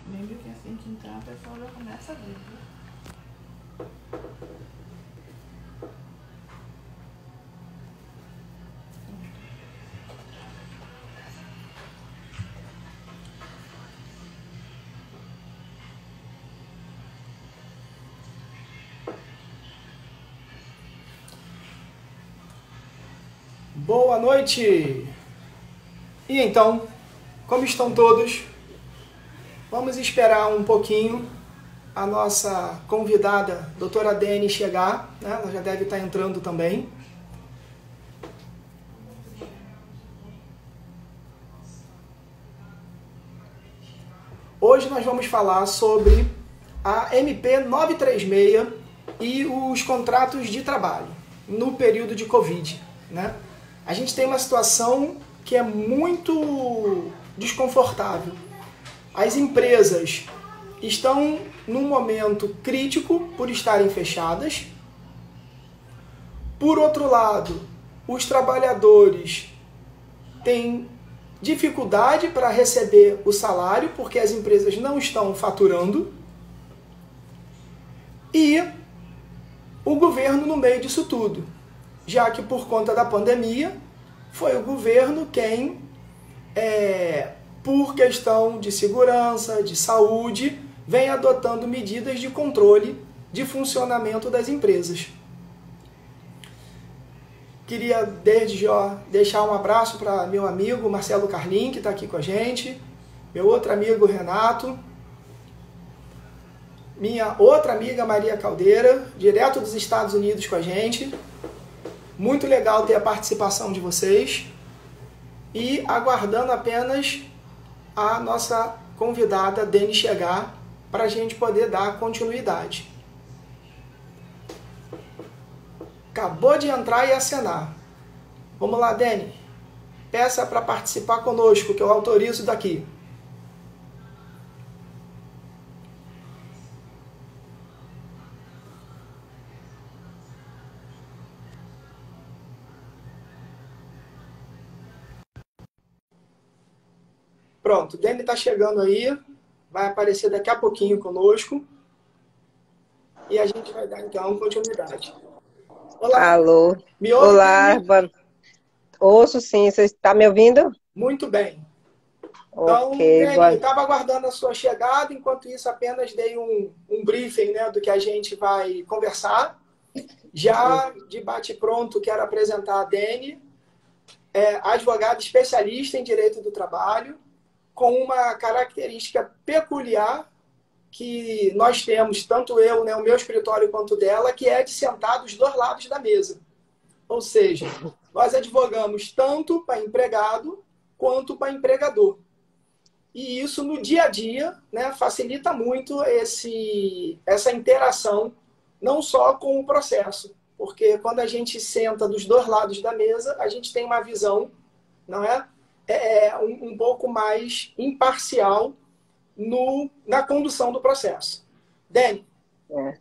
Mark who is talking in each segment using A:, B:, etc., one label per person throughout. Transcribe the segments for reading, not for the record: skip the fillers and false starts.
A: Lembra que assim que entrar a pessoa já começa a ver, viu?
B: Boa noite! E então, como estão todos? Vamos esperar um pouquinho a nossa convidada, doutora Dene, chegar, né? Ela já deve estar entrando também. Hoje nós vamos falar sobre a MP 936 e os contratos de trabalho no período de Covid, né? A gente tem uma situação que é muito desconfortável. As empresas estão num momento crítico por estarem fechadas. Por outro lado, os trabalhadores têm dificuldade para receber o salário porque as empresas não estão faturando. E o governo no meio disso tudo, já que por conta da pandemia foi o governo quem, por questão de segurança, de saúde, vem adotando medidas de controle de funcionamento das empresas. Queria desde já deixar um abraço para meu amigo Marcelo Carlin, que está aqui com a gente, meu outro amigo Renato, minha outra amiga Maria Caldeira, direto dos Estados Unidos com a gente. Muito legal ter a participação de vocês e aguardando apenas a nossa convidada Dene chegar para a gente poder dar continuidade. Acabou de entrar e acenar. Vamos lá, Dene. Peça para participar conosco, que eu autorizo daqui. Pronto, Dene está chegando aí. Vai aparecer daqui a pouquinho conosco. E a gente vai dar, então, continuidade. Olá.
C: Alô.
B: Me ouve
C: Olá.
B: bem?
C: Ouço sim. Você está me ouvindo?
B: Muito bem.
C: Ok,
B: Então, Dene, eu
C: boa.
B: estava aguardando a sua chegada, enquanto isso apenas dei um briefing, né, do que a gente vai conversar. Já de bate-pronto, quero apresentar a Dene, advogada especialista em direito do trabalho, com uma característica peculiar que nós temos, tanto eu, né, o meu escritório, quanto dela, que é de sentar dos dois lados da mesa. Ou seja, nós advogamos tanto para empregado quanto para empregador. E isso no dia a dia, né, facilita muito essa interação, não só com o processo, porque quando a gente senta dos dois lados da mesa, a gente tem uma visão, não é, um pouco mais imparcial na condução do processo. Dene,
C: É.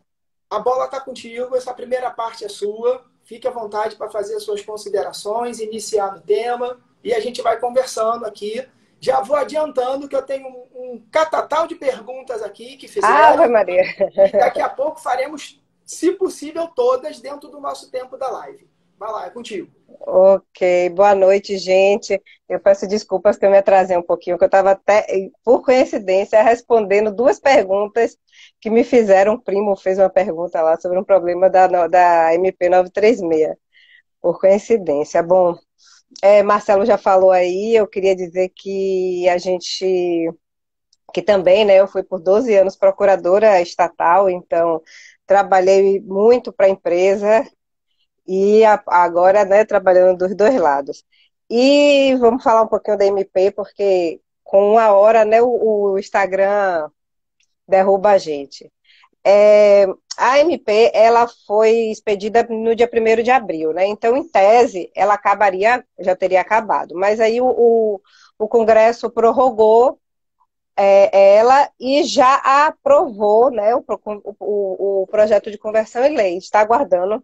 B: a bola está contigo, essa primeira parte é sua. Fique à vontade para fazer as suas considerações, iniciar no tema, e a gente vai conversando aqui. Já vou adiantando que eu tenho um catatal de perguntas aqui que
C: Ave
B: fizeram,
C: Maria.
B: e daqui a pouco faremos, se possível, todas dentro do nosso tempo da live. Vai lá, é contigo.
C: Ok, boa noite, gente. Eu peço desculpas que eu me atrasei um pouquinho, que eu estava até, por coincidência, respondendo duas perguntas que me fizeram. Um primo fez uma pergunta lá sobre um problema da MP 936, por coincidência. Bom, Marcelo já falou aí, eu queria dizer que que também, né, eu fui por 12 anos procuradora estatal, então trabalhei muito para a empresa e agora, né, trabalhando dos dois lados. E vamos falar um pouquinho da MP, porque com uma hora, né, o Instagram derruba a gente. É, a MP, ela foi expedida no dia 1º de abril, né? Então, em tese, ela acabaria, já teria acabado. Mas aí o Congresso prorrogou ela e já aprovou, né, o projeto de conversão em lei. Está aguardando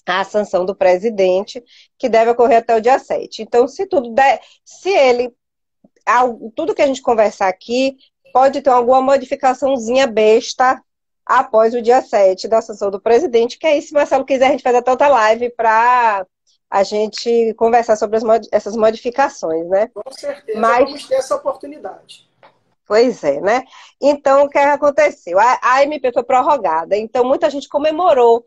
C: a sanção do presidente, que deve ocorrer até o dia 7. Então, se tudo der, se ele, tudo que a gente conversar aqui pode ter alguma modificaçãozinha besta após o dia 7 da sessão do presidente, que aí, se Marcelo quiser, a gente faz até outra live para a gente conversar sobre essas modificações, né?
B: Com certeza
C: Mas,
B: vamos ter essa oportunidade.
C: pois é, né? Então, o que aconteceu? A MP foi prorrogada, então muita gente comemorou,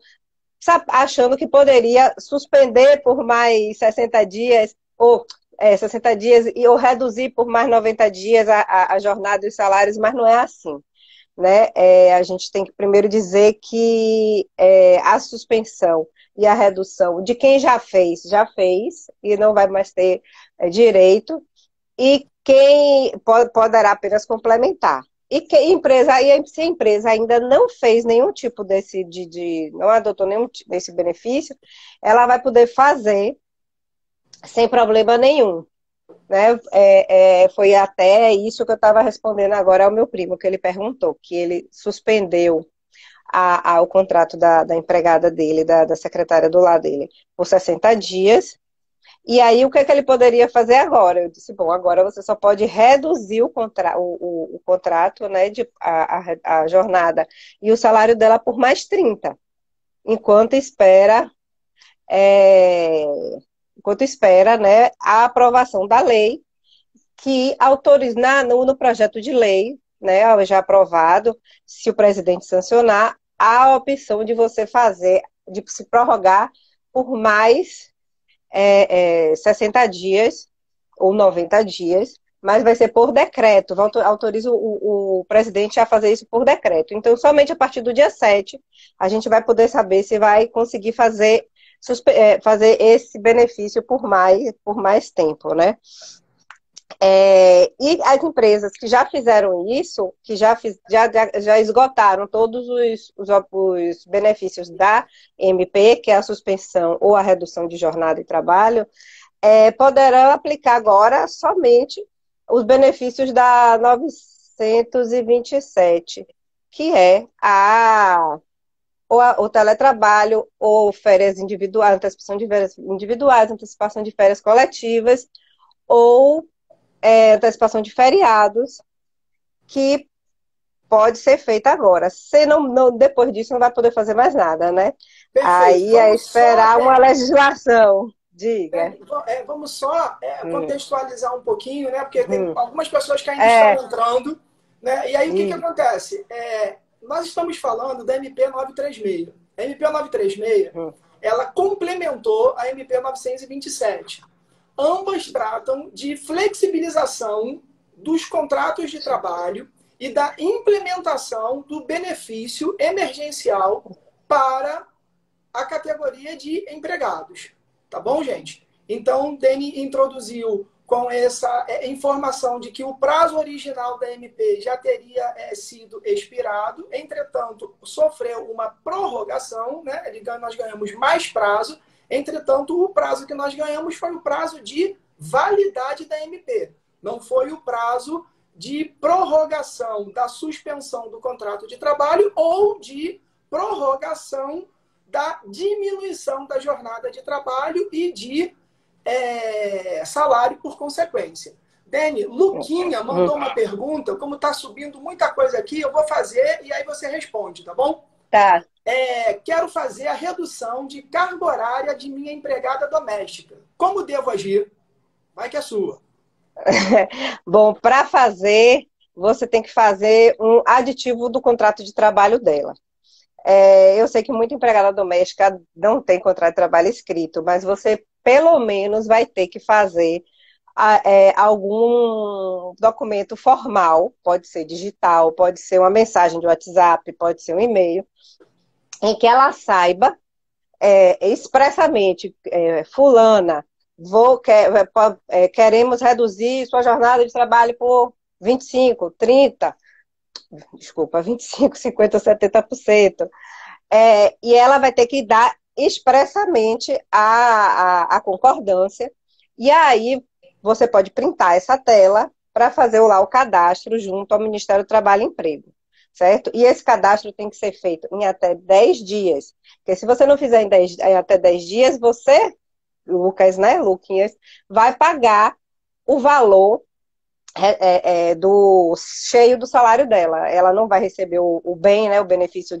C: achando que poderia suspender por mais 60 dias, ou 60 dias, ou reduzir por mais 90 dias a jornada e os salários, mas não é assim. Né? A gente tem que primeiro dizer que a suspensão e a redução de quem já fez, e não vai mais ter direito, e quem poderá apenas complementar. E se a empresa ainda não fez nenhum tipo não adotou nenhum desse benefício, ela vai poder fazer sem problema nenhum. Né? Foi até isso que eu estava respondendo agora ao meu primo, que ele perguntou, que ele suspendeu o contrato da empregada dele, da secretária do lar dele, por 60 dias. E aí, o que ele poderia fazer agora? Eu disse, bom, agora você só pode reduzir o contrato, né, a jornada e o salário dela por mais 30, enquanto espera, né, a aprovação da lei que autoriza, no projeto de lei, né, já aprovado, se o presidente sancionar, a opção de você de se prorrogar por mais 60 dias ou 90 dias, mas vai ser por decreto, autoriza o presidente a fazer isso por decreto. Então, somente a partir do dia 7, a gente vai poder saber se vai conseguir fazer esse benefício por mais tempo, né? E as empresas que já fizeram isso, que já esgotaram todos os benefícios da MP, que é a suspensão ou a redução de jornada e trabalho, poderão aplicar agora somente os benefícios da 927, que é o teletrabalho, ou férias individuais, antecipação de férias individuais, antecipação de férias coletivas, ou antecipação de feriados, que pode ser feita agora. Se depois disso, não vai poder fazer mais nada, né?
B: Perfeito.
C: Aí é esperar uma legislação. Diga.
B: Vamos só contextualizar um pouquinho, né? Porque tem algumas pessoas que ainda estão entrando, né? E aí, o que acontece? Nós estamos falando da MP 936. A MP 936, ela complementou a MP 927. Ambas tratam de flexibilização dos contratos de trabalho e da implementação do benefício emergencial para a categoria de empregados. Tá bom, gente? Então, Deni introduziu com essa informação de que o prazo original da MP já teria sido expirado, entretanto, sofreu uma prorrogação, né? Nós ganhamos mais prazo. Entretanto, o prazo que nós ganhamos foi o prazo de validade da MP. Não foi o prazo de prorrogação da suspensão do contrato de trabalho ou de prorrogação da diminuição da jornada de trabalho e de salário por consequência. Deni, Luquinha mandou uma pergunta, como está subindo muita coisa aqui, eu vou fazer e aí você responde, tá bom?
C: Tá.
B: Quero fazer a redução de carga horária de minha empregada doméstica. Como devo agir? Vai que é sua.
C: Bom, para fazer, você tem que fazer um aditivo do contrato de trabalho dela. Eu sei que muita empregada doméstica não tem contrato de trabalho escrito, mas você, pelo menos, vai ter que fazer algum documento formal, pode ser digital, pode ser uma mensagem de WhatsApp, pode ser um e-mail, em que ela saiba expressamente, fulana, queremos reduzir sua jornada de trabalho por 25, 50, 70%. E ela vai ter que dar expressamente a concordância, e aí você pode printar essa tela para fazer lá o cadastro junto ao Ministério do Trabalho e Emprego. Certo? E esse cadastro tem que ser feito em até 10 dias. Porque se você não fizer em até 10 dias, você, Lucas, né, Luquinhas, vai pagar o valor do cheio do salário dela. Ela não vai receber o bem, né, o benefício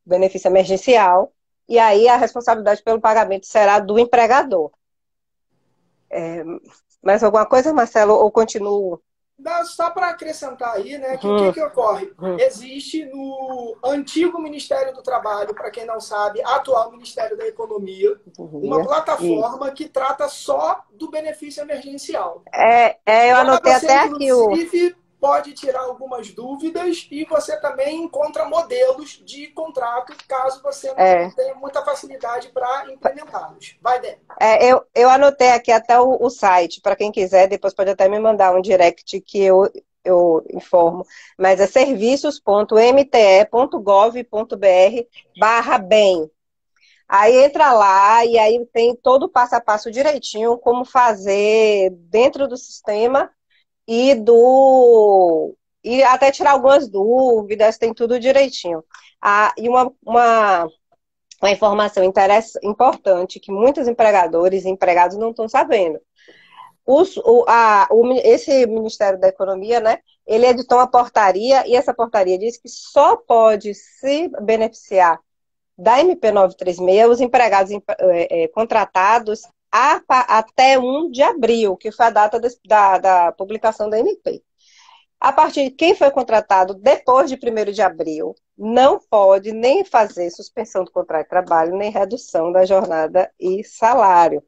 C: benefício emergencial, e aí a responsabilidade pelo pagamento será do empregador. Mais alguma coisa, Marcelo, ou continuo?
B: Só para acrescentar aí, né, que o que ocorre? Existe no antigo Ministério do Trabalho, para quem não sabe, atual Ministério da Economia, uma plataforma que trata só do benefício emergencial.
C: Eu anotei
B: Você,
C: até aqui
B: inclusive, pode tirar algumas dúvidas e você também encontra modelos de contrato, caso você não tenha muita facilidade para implementá-los. Vai, Dé.
C: Eu anotei aqui até o site, para quem quiser, depois pode até me mandar um direct que eu informo, mas é serviços.mte.gov.br/bem. Aí entra lá e aí tem todo o passo a passo direitinho, como fazer dentro do sistema e até tirar algumas dúvidas, tem tudo direitinho. E uma informação importante que muitos empregadores e empregados não estão sabendo. Esse Ministério da Economia, né, ele editou uma portaria, e essa portaria diz que só pode se beneficiar da MP 936 os empregados contratados até 1 de abril, que foi a data da publicação da MP. A partir de quem foi contratado depois de 1º de abril, não pode nem fazer suspensão do contrato de trabalho, nem redução da jornada e salário.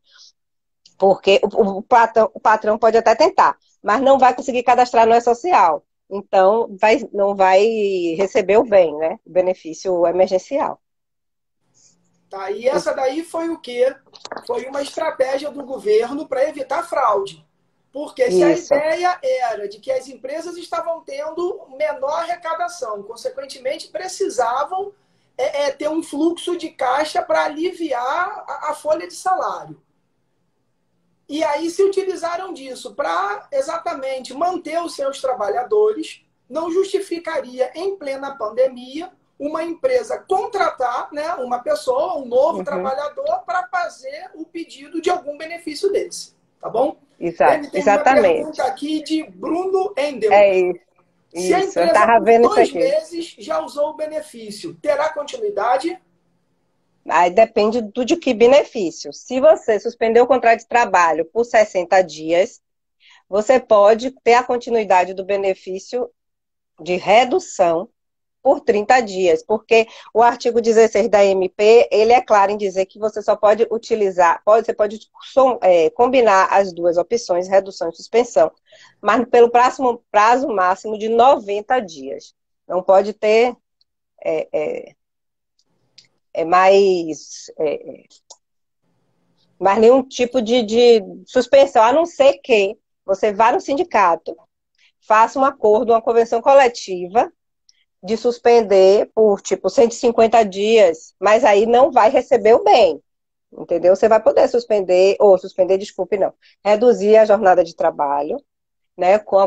C: Porque o patrão pode até tentar, mas não vai conseguir cadastrar no E-Social. Então, não vai receber o bem, né? O benefício emergencial.
B: Tá, e essa daí foi o quê? Foi uma estratégia do governo para evitar fraude. Porque se a ideia era de que as empresas estavam tendo menor arrecadação, consequentemente precisavam ter um fluxo de caixa para aliviar a folha de salário. E aí se utilizaram disso para exatamente manter os seus trabalhadores. Não justificaria, em plena pandemia, uma empresa contratar, né, uma pessoa, um novo trabalhador, para fazer o pedido de algum benefício desse. Tá bom?
C: Exato,
B: Tem
C: exatamente.
B: uma pergunta aqui de Bruno Endel. Se a
C: eu
B: empresa
C: tava
B: por
C: vendo
B: 2 meses já usou o benefício, terá continuidade?
C: Aí depende de que benefício. Se você suspendeu o contrato de trabalho por 60 dias, você pode ter a continuidade do benefício de redução por 30 dias, porque o artigo 16 da MP, ele é claro em dizer que você só pode utilizar, você pode combinar as duas opções, redução e suspensão, mas pelo prazo máximo de 90 dias. Não pode ter mais nenhum tipo de suspensão, a não ser que você vá no sindicato, faça um acordo, uma convenção coletiva, de suspender por, 150 dias, mas aí não vai receber o bem, entendeu? Você vai poder reduzir a jornada de trabalho, né, com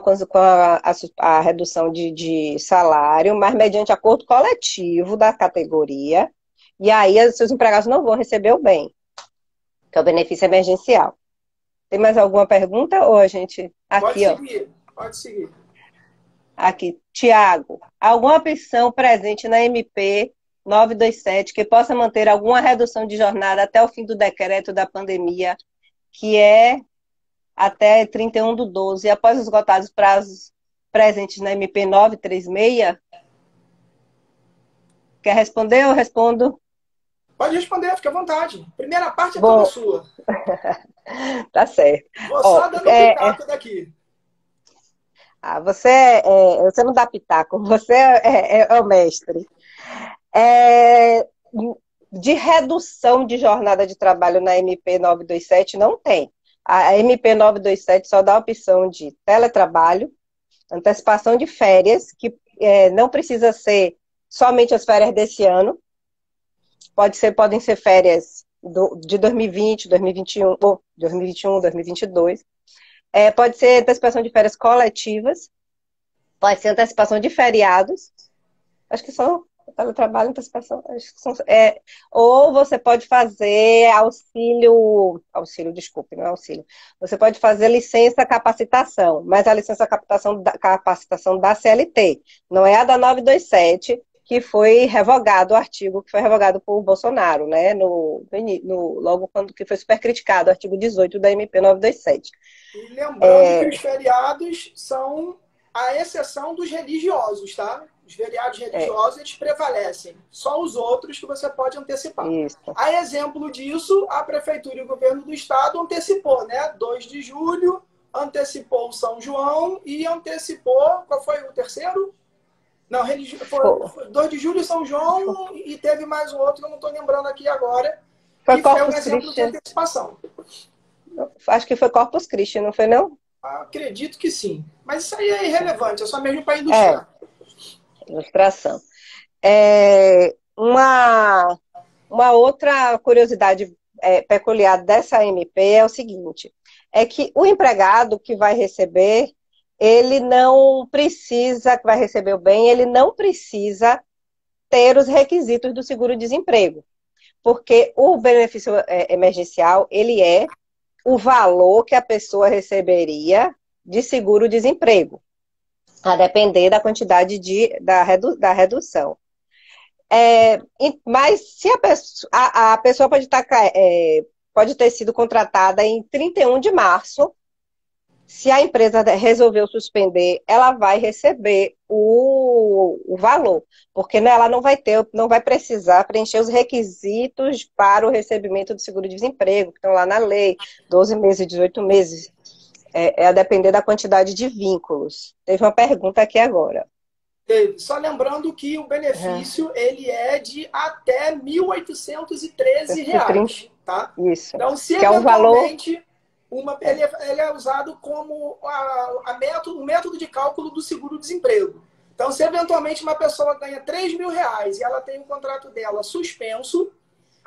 C: a redução de salário, mas mediante acordo coletivo da categoria, e aí os seus empregados não vão receber o bem, que é o benefício emergencial. Tem mais alguma pergunta? Ou a gente...
B: Pode seguir.
C: Aqui, Tiago, alguma opção presente na MP 927 que possa manter alguma redução de jornada até o fim do decreto da pandemia, que é até 31/12, após esgotados os prazos presentes na MP 936? Quer responder ou eu respondo?
B: Pode responder, fique à vontade. Primeira parte é toda sua.
C: Tá certo.
B: Vou só dando um pitaco daqui.
C: Você não dá pitaco, você é o mestre. De redução de jornada de trabalho na MP 927 não tem. A MP 927 só dá a opção de teletrabalho, antecipação de férias, que não precisa ser somente as férias desse ano, podem ser férias de 2020, 2021, ou 2021, 2022. Pode ser antecipação de férias coletivas, pode ser antecipação de feriados. Acho que são Teletrabalho, antecipação, acho que ou você pode fazer desculpe, não é auxílio. Você pode fazer licença capacitação, mas a licença capacitação da CLT, não é a da 927, que foi revogado o artigo, que foi revogado por Bolsonaro, né? Logo quando que foi super criticado, o artigo 18 da MP 927.
B: E lembrando que os feriados são a exceção dos religiosos, tá? Os feriados religiosos, eles prevalecem. Só os outros que você pode antecipar.
C: Isso.
B: A exemplo disso, a Prefeitura e o Governo do Estado antecipou, né? 2 de julho, antecipou o São João e antecipou... Qual foi o terceiro? Não, foi 2 de julho, São João, e teve mais um outro, eu não estou lembrando aqui agora.
C: Foi
B: que é um
C: Corpus
B: exemplo
C: Christi.
B: de antecipação.
C: Acho que foi Corpus Christi, não foi, não?
B: Acredito que sim. Mas isso aí é irrelevante, é só mesmo para ilustrar.
C: Ilustração. Uma outra curiosidade peculiar dessa MP é o seguinte, é que o empregado que vai receber, ele não precisa, que vai receber o bem, ele não precisa ter os requisitos do seguro-desemprego, porque o benefício emergencial, ele é o valor que a pessoa receberia de seguro-desemprego, a depender da quantidade da redução. Mas se a pessoa pode ter sido contratada em 31 de março, se a empresa resolveu suspender, ela vai receber o valor, porque ela não vai precisar preencher os requisitos para o recebimento do seguro-desemprego, que estão lá na lei, 12 meses, 18 meses, a depender da quantidade de vínculos. Teve uma pergunta aqui agora.
B: Só lembrando que o benefício ele é de até R$ 1.813, tá?
C: Isso.
B: Então, se
C: que
B: eventualmente ele é usado como o método de cálculo do seguro-desemprego. Então, se eventualmente uma pessoa ganha R$3.000 e ela tem o contrato dela suspenso,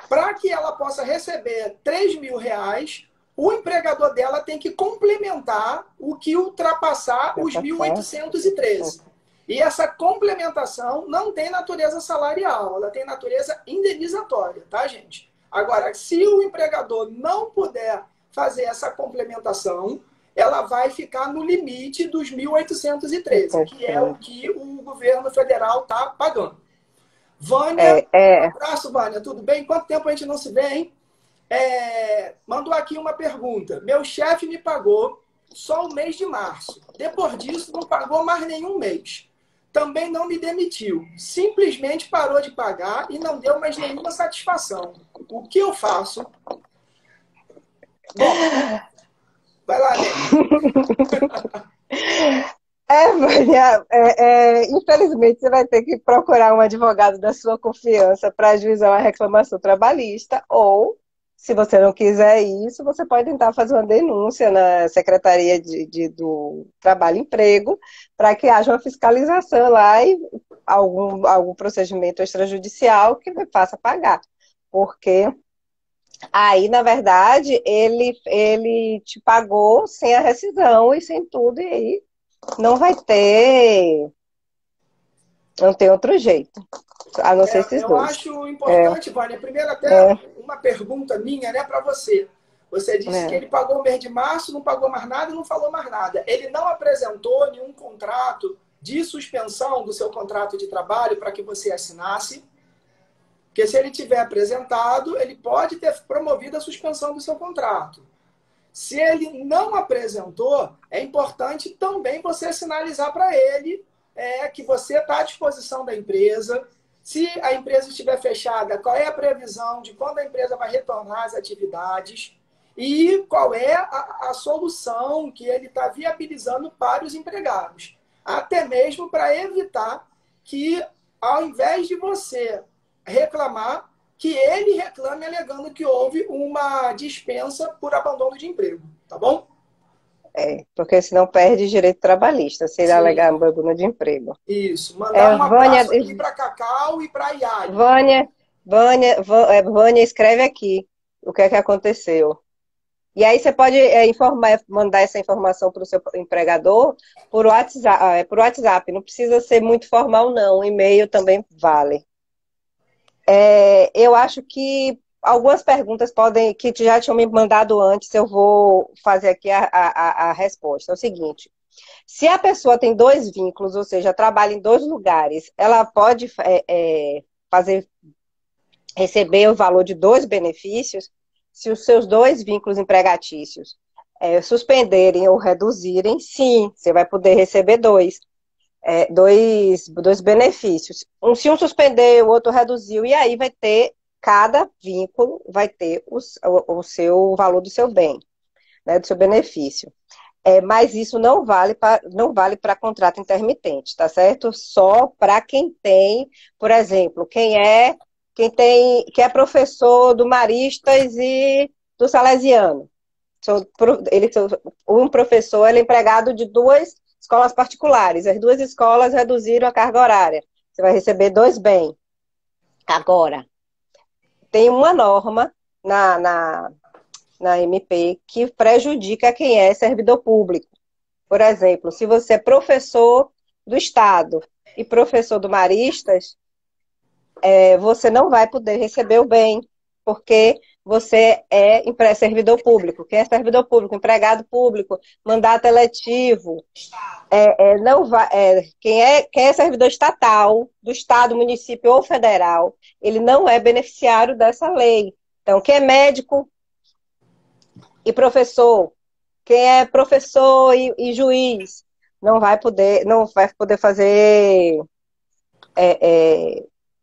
B: para que ela possa receber R$3.000, o empregador dela tem que complementar o que ultrapassar os 1.813. E essa complementação não tem natureza salarial, ela tem natureza indenizatória, tá, gente? Agora, se o empregador não puder fazer essa complementação, ela vai ficar no limite dos 1.813, que é o que o governo federal está pagando. Vânia, um abraço, Vânia, tudo bem? Quanto tempo a gente não se vê, hein? Mandou aqui uma pergunta. Meu chefe me pagou só o mês de março. Depois disso, não pagou mais nenhum mês. Também não me demitiu. Simplesmente parou de pagar e não deu mais nenhuma satisfação. O que eu faço? Bom, vai lá, Ney.
C: Vânia, infelizmente você vai ter que procurar um advogado da sua confiança para ajuizar uma reclamação trabalhista, ou, se você não quiser isso, você pode tentar fazer uma denúncia na Secretaria do Trabalho e Emprego para que haja uma fiscalização lá e algum procedimento extrajudicial que me faça pagar. Porque aí, na verdade, ele te pagou sem a rescisão e sem tudo, e aí não tem outro jeito, a não ser esses dois.
B: Eu acho importante, Vânia, primeiro até uma pergunta minha, né, para você. Você disse que ele pagou o mês de março, não pagou mais nada e não falou mais nada. Ele não apresentou nenhum contrato de suspensão do seu contrato de trabalho para que você assinasse. Porque se ele tiver apresentado, ele pode ter promovido a suspensão do seu contrato. Se ele não apresentou, é importante também você sinalizar para ele que você está à disposição da empresa. Se a empresa estiver fechada, qual é a previsão de quando a empresa vai retornar às atividades e qual é a solução que ele está viabilizando para os empregados. Até mesmo para evitar que, ao invés de você reclamar, que ele reclame alegando que houve uma dispensa por abandono de emprego, tá bom?
C: Porque senão perde direito trabalhista, se ele alegar abandono de emprego.
B: Isso, mandar um abraço aqui para Cacau e para Yali.
C: Vânia, escreve aqui o que é que aconteceu. E aí você pode mandar essa informação para o seu empregador por WhatsApp, não precisa ser muito formal não, o e-mail também vale. Eu acho que algumas perguntas podem, que já tinham me mandado antes, eu vou fazer aqui a resposta. É o seguinte: se a pessoa tem dois vínculos, ou seja, trabalha em dois lugares, ela pode fazer, receber o valor de dois benefícios se os seus dois vínculos empregatícios suspenderem ou reduzirem, sim, você vai poder receber dois benefícios. Se um suspender, o outro reduziu, e aí vai ter, cada vínculo vai ter o seu valor do seu bem, né, do seu benefício. Mas isso não vale para contrato intermitente, tá certo? Só para quem tem, por exemplo, quem é professor do Maristas e do Salesiano. Um professor ele é empregado de duas escolas particulares. As duas escolas reduziram a carga horária. Você vai receber dois bem. Agora, tem uma norma na MP que prejudica quem é servidor público. Por exemplo, se você é professor do Estado e professor do Maristas, você não vai poder receber o bem, porque você é servidor público. Quem é servidor público, empregado público, mandato eletivo, não vai, quem é servidor estatal, do Estado, município ou federal, ele não é beneficiário dessa lei. Então, quem é médico e professor, quem é professor e juiz, não vai poder fazer,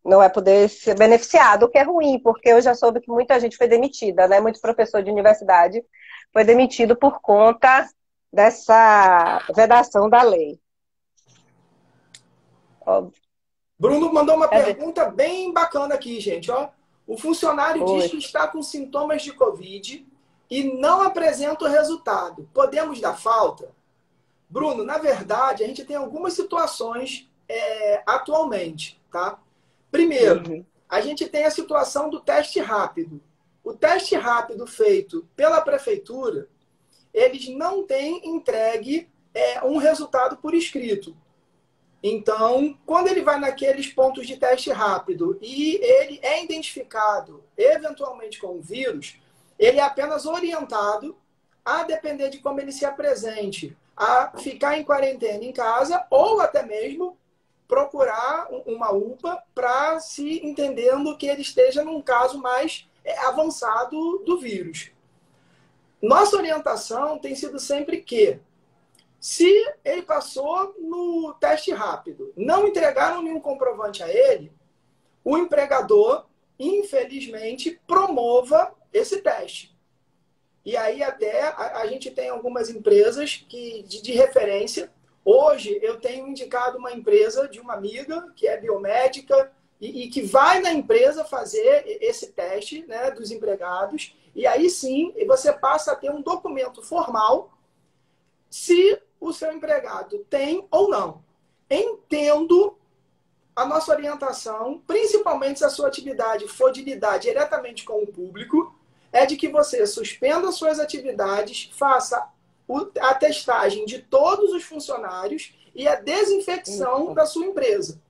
C: não vai poder ser beneficiado, o que é ruim, porque eu já soube que muita gente foi demitida, né? Muito professor de universidade foi demitido por conta dessa vedação da lei.
B: Bruno mandou uma pergunta bem bacana aqui, gente. Ó. O funcionário diz que está com sintomas de Covid e não apresenta o resultado. Podemos dar falta? Bruno, na verdade, a gente tem algumas situações atualmente, tá? Primeiro, a gente tem a situação do teste rápido. O teste rápido feito pela prefeitura, eles não têm entregue um resultado por escrito. Então, quando ele vai naqueles pontos de teste rápido e ele é identificado eventualmente com o vírus, ele é apenas orientado a depender de como ele se apresente, a ficar em quarentena em casa ou até mesmo procurar uma UPA para se entendendo que ele esteja num caso mais avançado do vírus. Nossa orientação tem sido sempre que, se ele passou no teste rápido, não entregaram nenhum comprovante a ele, o empregador, infelizmente, promova esse teste. E aí até a gente tem algumas empresas de referência. Hoje eu tenho indicado uma empresa de uma amiga que é biomédica e que vai na empresa fazer esse teste, né, dos empregados. E aí sim você passa a ter um documento formal se o seu empregado tem ou não. Entendo a nossa orientação, principalmente se a sua atividade for de lidar diretamente com o público, é de que você suspenda suas atividades, faça a testagem de todos os funcionários e a desinfecção da sua empresa.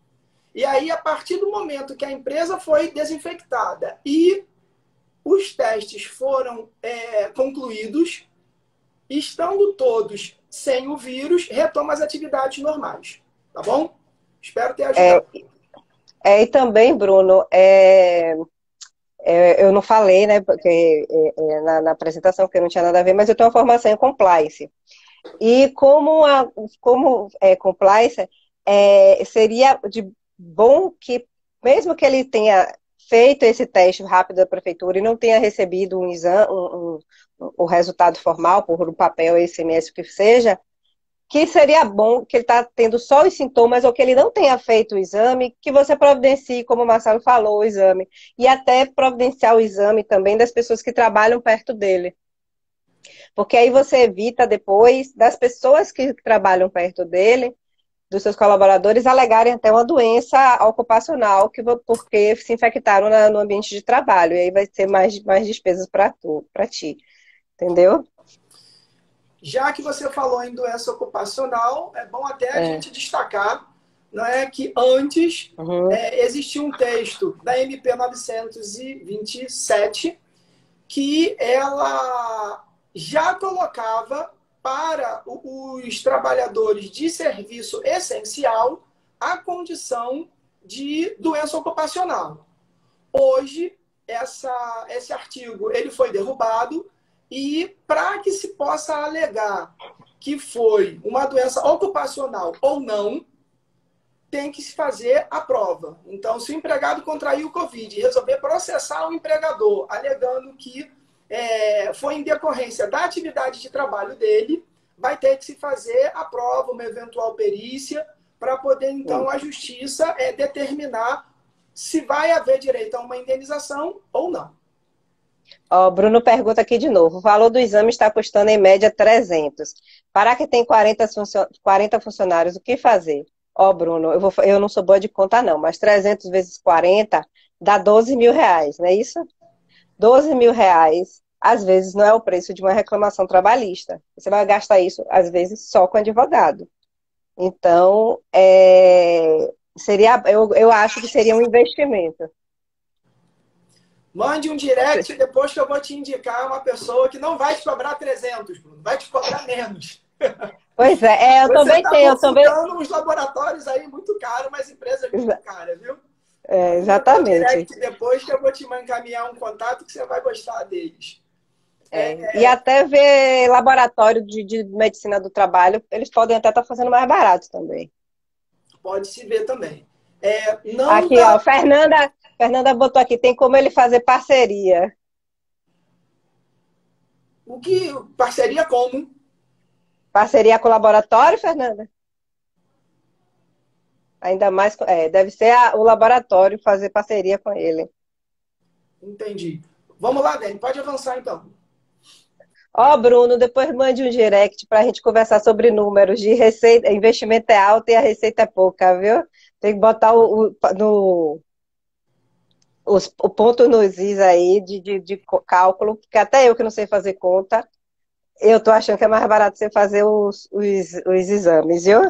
B: E aí, a partir do momento que a empresa foi desinfectada e os testes foram concluídos, estando todos sem o vírus, retoma as atividades normais. Tá bom? Espero ter ajudado.
C: E também, Bruno, eu não falei, né, porque, na apresentação, porque não tinha nada a ver, mas eu tenho uma formação em compliance. E como compliance, seria de bom que, mesmo que ele tenha feito esse teste rápido da prefeitura e não tenha recebido um exame, o resultado formal, por um papel, SMS, o que seja, que seria bom que ele está tendo só os sintomas ou que ele não tenha feito o exame, que você providencie, como o Marcelo falou, o exame. E até providenciar o exame também das pessoas que trabalham perto dele. Porque aí você evita depois das pessoas que trabalham perto dele, dos seus colaboradores, alegarem até uma doença ocupacional porque se infectaram no ambiente de trabalho. E aí vai ser mais despesas para ti. Entendeu?
B: Já que você falou em doença ocupacional, é bom até a gente destacar não é que antes
C: Uhum.
B: existia um texto da MP 927 que ela já colocava para os trabalhadores de serviço essencial a condição de doença ocupacional. Hoje, esse artigo ele foi derrubado e para que se possa alegar que foi uma doença ocupacional ou não, tem que se fazer a prova. Então, se o empregado contraiu o Covid e resolver processar o empregador, alegando que foi em decorrência da atividade de trabalho dele, vai ter que se fazer a prova, uma eventual perícia, para poder, então, a justiça determinar se vai haver direito a uma indenização ou não.
C: Ó, Bruno pergunta aqui de novo. O valor do exame está custando em média 300. Para que tem 40 funcionários, o que fazer? Ó, Bruno, eu não sou boa de conta não, mas 300 vezes 40 dá 12 mil reais, não é isso? 12 mil reais, às vezes, não é o preço de uma reclamação trabalhista. Você vai gastar isso, às vezes, só com advogado. Então, eu acho que seria um investimento.
B: Mande um direct depois que eu vou te indicar uma pessoa que não vai te cobrar 300, Bruno, vai te cobrar menos.
C: Pois eu
B: Você
C: também tenho.
B: está consultando uns laboratórios aí muito caros, mas empresas muito caras, viu?
C: Exatamente.
B: Direct depois que eu vou te encaminhar um contato que você vai gostar deles.
C: E até ver laboratório de medicina do trabalho, eles podem até estar fazendo mais barato também.
B: Pode se ver também.
C: Aqui, ó, Fernanda botou aqui, tem como ele fazer parceria.
B: Parceria como?
C: Parceria com o laboratório, Fernanda? Ainda mais, deve ser o laboratório fazer parceria com ele.
B: Entendi. Vamos lá, Dani, pode avançar então.
C: Ó, Bruno, depois mande um direct para a gente conversar sobre números de receita. Investimento é alto e a receita é pouca, viu? Tem que botar o ponto nos is aí de cálculo, porque até eu que não sei fazer conta, eu tô achando que é mais barato você fazer os exames, viu?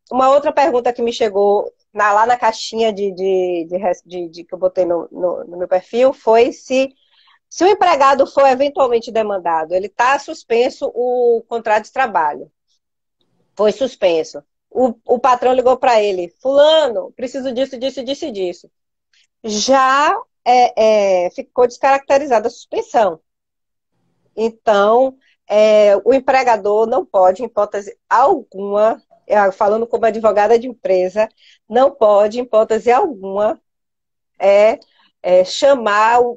C: Uma outra pergunta que me chegou lá na caixinha que eu botei no meu perfil foi se o empregado for eventualmente demandado, ele está suspenso o contrato de trabalho. Foi suspenso. O patrão ligou para ele, fulano, preciso disso, disso, disso e disso. Já ficou descaracterizada a suspensão. Então, o empregador não pode, em hipótese alguma, falando como advogada de empresa, não pode, em hipótese alguma,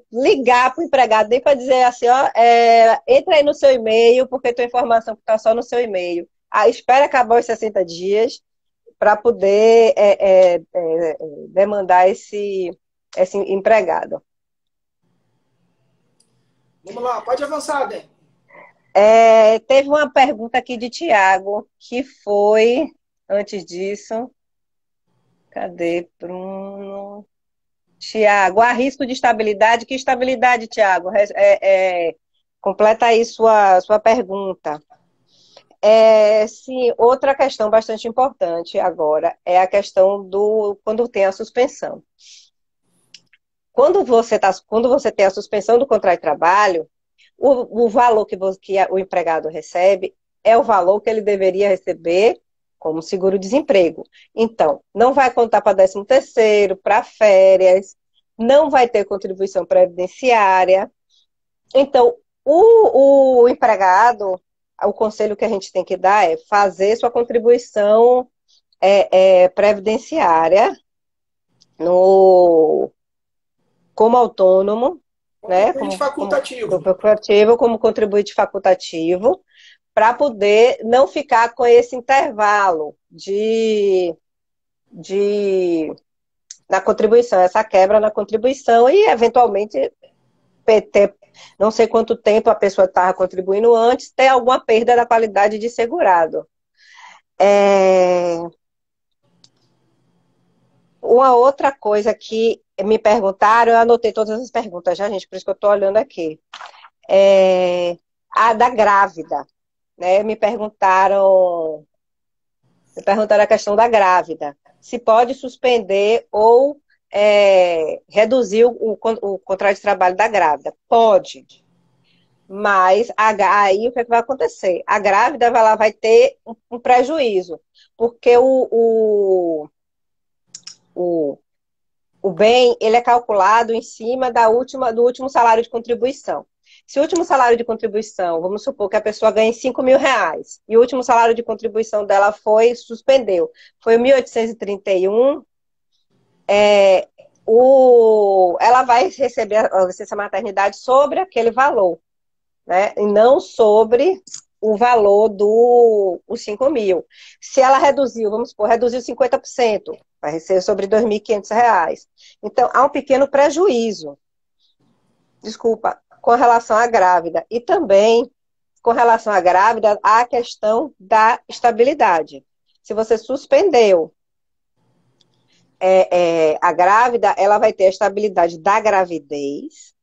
C: ligar para o empregado, nem para dizer assim, ó, entra aí no seu e-mail, porque tua informação está só no seu e-mail. Espera acabar os 60 dias para poder demandar esse empregado.
B: Vamos lá, pode avançar, Dani.
C: Teve uma pergunta aqui de Tiago, que foi, antes disso, cadê, Bruno? Tiago, há risco de estabilidade? Que estabilidade, Tiago? Completa aí sua pergunta. Sim, outra questão bastante importante agora é a questão quando tem a suspensão. Quando você tem a suspensão do contrato de trabalho, o valor que o empregado recebe é o valor que ele deveria receber como seguro-desemprego. Então, não vai contar para 13º, para férias, não vai ter contribuição previdenciária. Então, o empregado, o conselho que a gente tem que dar é fazer sua contribuição previdenciária como autônomo, né? Como contribuinte facultativo, para poder não ficar com esse intervalo na contribuição, essa quebra na contribuição e, eventualmente, ter, não sei quanto tempo a pessoa estava contribuindo antes, ter alguma perda da qualidade de segurado. Uma outra coisa que me perguntaram, eu anotei todas as perguntas já, gente, por isso que eu estou olhando aqui. A da grávida, né? Me perguntaram Me perguntaram a questão da grávida. Se pode suspender ou reduzir o contrato de trabalho da grávida. Pode. Mas aí o que é que vai acontecer? A grávida ela vai ter um prejuízo, porque o, o bem ele é calculado em cima do último salário de contribuição. Se o último salário de contribuição, vamos supor que a pessoa ganhe 5.000 reais, e o último salário de contribuição dela suspendeu, foi 1.831, ela vai receber a licença maternidade sobre aquele valor, né? E não sobre o valor os 5.000. Se ela reduziu, vamos supor, reduziu 50%, vai receber sobre R$ 2.500. Então, há um pequeno prejuízo, desculpa, com relação à grávida. E também, com relação à grávida, há a questão da estabilidade. Se você suspendeu a grávida, ela vai ter a estabilidade da gravidez.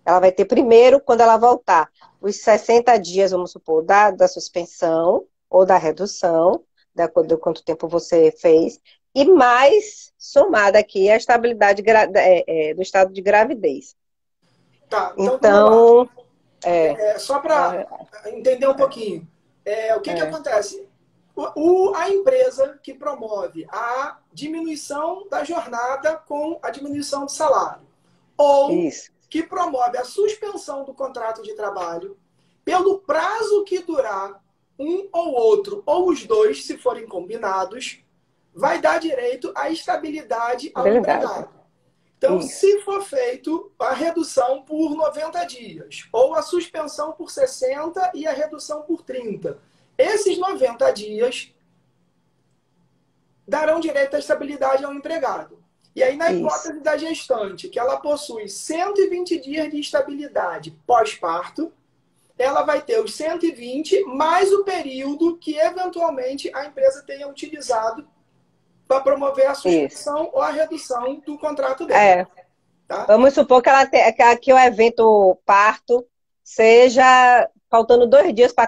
C: Ela vai ter primeiro, quando ela voltar, os 60 dias, vamos supor, da suspensão ou da redução, de acordo com quanto tempo você fez, e mais somada aqui a estabilidade do estado de gravidez.
B: Tá, então vamos lá. Só para
C: a-
B: entender um pouquinho. O que acontece? A empresa que promove a diminuição da jornada com a diminuição do salário, ou
C: Isso.
B: que promove a suspensão do contrato de trabalho, pelo prazo que durar um ou outro, ou os dois, se forem combinados, vai dar direito à estabilidade ao empregado. Então,
C: Isso.
B: se for feito a redução por 90 dias, ou a suspensão por 60 e a redução por 30, esses 90 dias darão direito à estabilidade ao empregado. E aí, na hipótese da gestante, que ela possui 120 dias de estabilidade pós-parto, ela vai ter os 120 mais o período que, eventualmente, a empresa tenha utilizado para promover a suspensão ou a redução do contrato dela. Tá?
C: Vamos supor que o evento parto seja faltando 2 dias para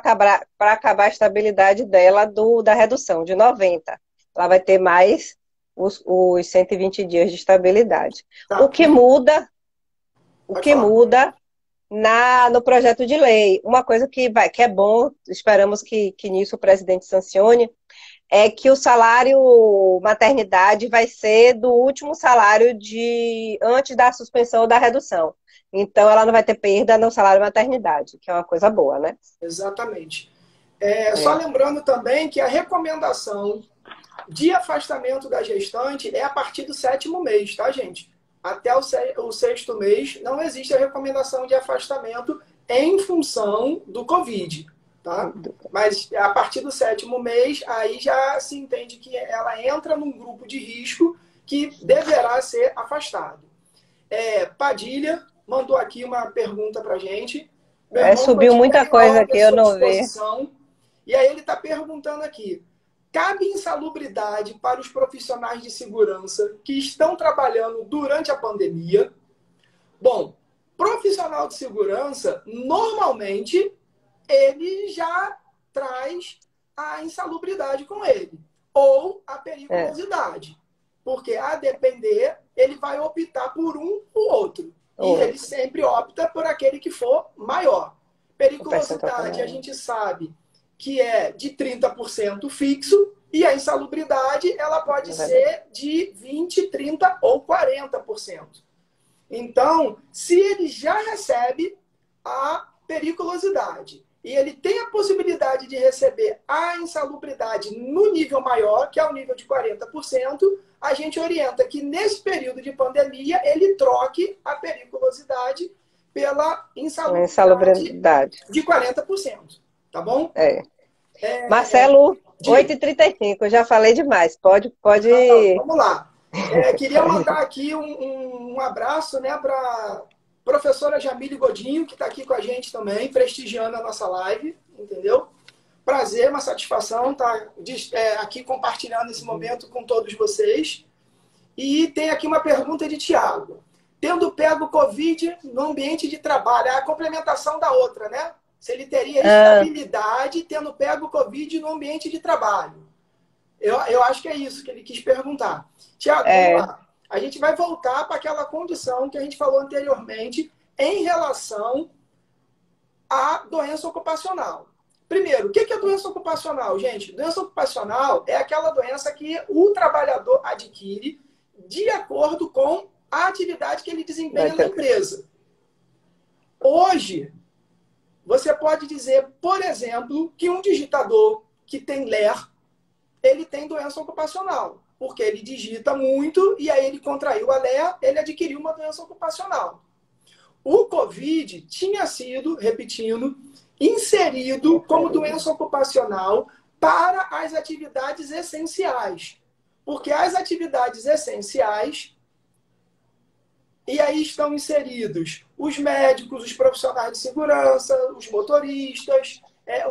C: acabar a estabilidade dela da redução, de 90. Ela vai ter mais os 120 dias de estabilidade.
B: Tá.
C: O que muda no projeto de lei, uma coisa que é bom, esperamos que nisso o presidente sancione, é que o salário maternidade vai ser do último salário antes da suspensão ou da redução. Então, ela não vai ter perda no salário maternidade, que é uma coisa boa, né?
B: Exatamente. Só lembrando também que a recomendação de afastamento da gestante é a partir do 7º mês, tá, gente? Até o 6º mês não existe a recomendação de afastamento em função do Covid. Tá? Mas a partir do 7º mês, aí já se entende que ela entra num grupo de risco que deverá ser afastado. Padilha mandou aqui uma pergunta para a gente.
C: Subiu muita coisa aqui, eu não vi.
B: E aí ele está perguntando aqui: cabe insalubridade para os profissionais de segurança que estão trabalhando durante a pandemia? Bom, profissional de segurança, normalmente, ele já traz a insalubridade com ele, ou a periculosidade. Porque, a depender, ele vai optar por um ou outro. E ele sempre opta por aquele que for maior. Periculosidade, a gente sabe que é de 30% fixo, e a insalubridade ela pode ser de 20%, 30% ou 40%. Então, se ele já recebe a periculosidade e ele tem a possibilidade de receber a insalubridade no nível maior, que é o nível de 40%, a gente orienta que nesse período de pandemia ele troque a periculosidade pela insalubridade de 40%. Tá bom?
C: Marcelo, 8h35, eu já falei demais. Pode.
B: Vamos lá. Queria mandar aqui um abraço, né, para professora Jamile Godinho, que está aqui com a gente também, prestigiando a nossa live, entendeu? Prazer, uma satisfação estar aqui compartilhando esse momento com todos vocês. E tem aqui uma pergunta de Tiago. Tendo pego Covid no ambiente de trabalho, é a complementação da outra, né? Se ele teria estabilidade tendo pego Covid no ambiente de trabalho. Eu acho que é isso que ele quis perguntar. Tiago, vamos lá. A gente vai voltar para aquela condição que a gente falou anteriormente em relação à doença ocupacional. Primeiro, o que é doença ocupacional, gente? Doença ocupacional é aquela doença que o trabalhador adquire de acordo com a atividade que ele desempenha na empresa. Hoje, você pode dizer, por exemplo, que um digitador que tem LER, ele tem doença ocupacional, porque ele digita muito e aí ele contraiu a LER, ele adquiriu uma doença ocupacional. O COVID tinha sido, repetindo, inserido como doença ocupacional para as atividades essenciais. Porque as atividades essenciais, e aí estão inseridos os médicos, os profissionais de segurança, os motoristas,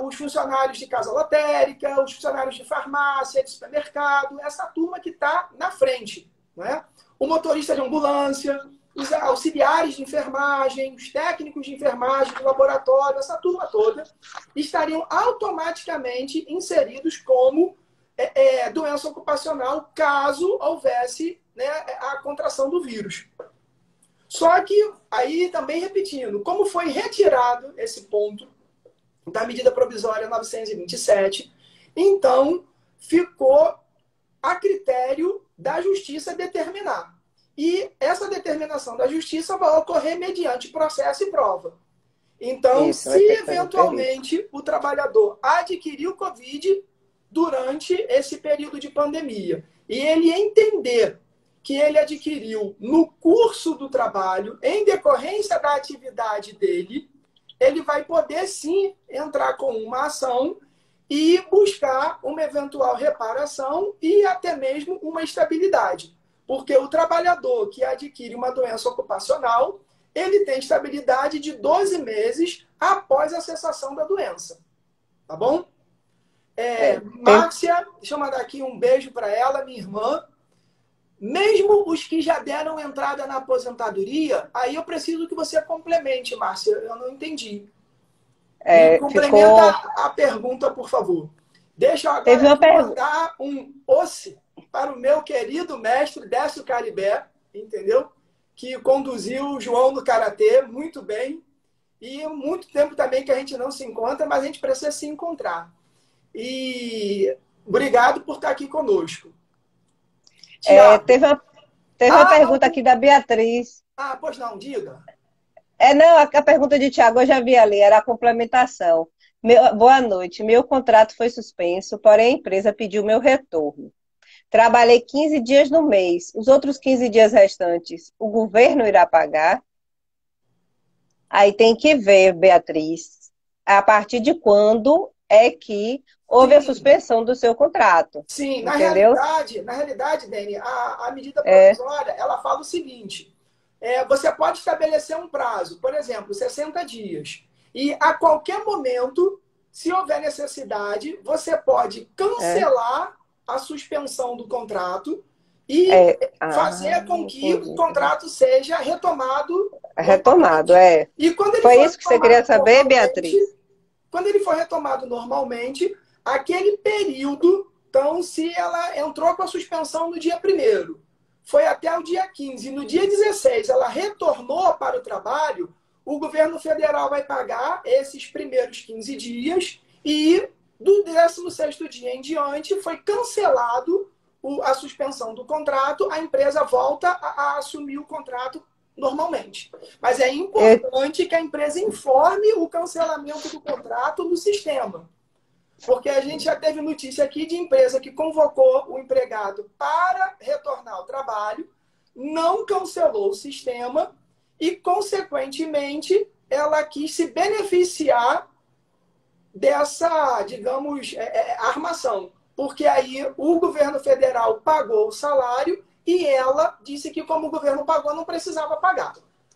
B: os funcionários de casa lotérica, os funcionários de farmácia, de supermercado, essa turma que está na frente. Né? O motorista de ambulância, os auxiliares de enfermagem, os técnicos de enfermagem, de laboratório, essa turma toda, estariam automaticamente inseridos como doença ocupacional caso houvesse, né, a contração do vírus. Só que, aí também repetindo, como foi retirado esse ponto da medida provisória 927, então ficou a critério da justiça determinar. E essa determinação da justiça vai ocorrer mediante processo e prova. Então,
C: Isso,
B: se eventualmente o trabalhador adquiriu Covid durante esse período de pandemia e ele entender que ele adquiriu no curso do trabalho, em decorrência da atividade dele, ele vai poder sim entrar com uma ação e buscar uma eventual reparação e até mesmo uma estabilidade. Porque o trabalhador que adquire uma doença ocupacional, ele tem estabilidade de 12 meses após a cessação da doença. Tá bom? Márcia, deixa eu mandar aqui um beijo para ela, minha irmã. Mesmo os que já deram entrada na aposentadoria, aí eu preciso que você complemente, Márcia. Eu não entendi. Complementa a pergunta, por favor. Deixa eu agora mandar um osse para o meu querido mestre Décio Caribé, entendeu? Que conduziu o João no Karatê muito bem. E muito tempo também que a gente não se encontra, mas a gente precisa se encontrar. E obrigado por estar aqui conosco.
C: Teve uma pergunta aqui da Beatriz.
B: Pois não, diga.
C: Não, a pergunta de Tiago eu já vi ali, era a complementação. Boa noite, meu contrato foi suspenso, porém a empresa pediu meu retorno. Trabalhei 15 dias no mês, os outros 15 dias restantes, o governo irá pagar? Aí tem que ver, Beatriz, a partir de quando é que houve a suspensão do seu contrato.
B: Sim,
C: entendeu?
B: na realidade, Dani, a medida provisória, ela fala o seguinte, você pode estabelecer um prazo, por exemplo, 60 dias. E a qualquer momento, se houver necessidade, você pode cancelar a suspensão do contrato e fazer com que o contrato seja retomado.
C: Retomado,
B: E quando ele
C: Foi isso que você queria saber, Beatriz?
B: Quando ele for retomado normalmente, aquele período, então, se ela entrou com a suspensão no dia 1º, foi até o dia 15, e no dia 16 ela retornou para o trabalho, o governo federal vai pagar esses primeiros 15 dias e do 16º dia em diante foi cancelado a suspensão do contrato, a empresa volta a assumir o contrato normalmente. Mas é importante que a empresa informe o cancelamento do contrato no sistema. Porque a gente já teve notícia aqui de empresa que convocou o empregado para retornar ao trabalho, não cancelou o sistema e, consequentemente, ela quis se beneficiar dessa, digamos, armação. Porque aí o governo federal pagou o salário e ela disse que, como o governo pagou, não precisava pagar.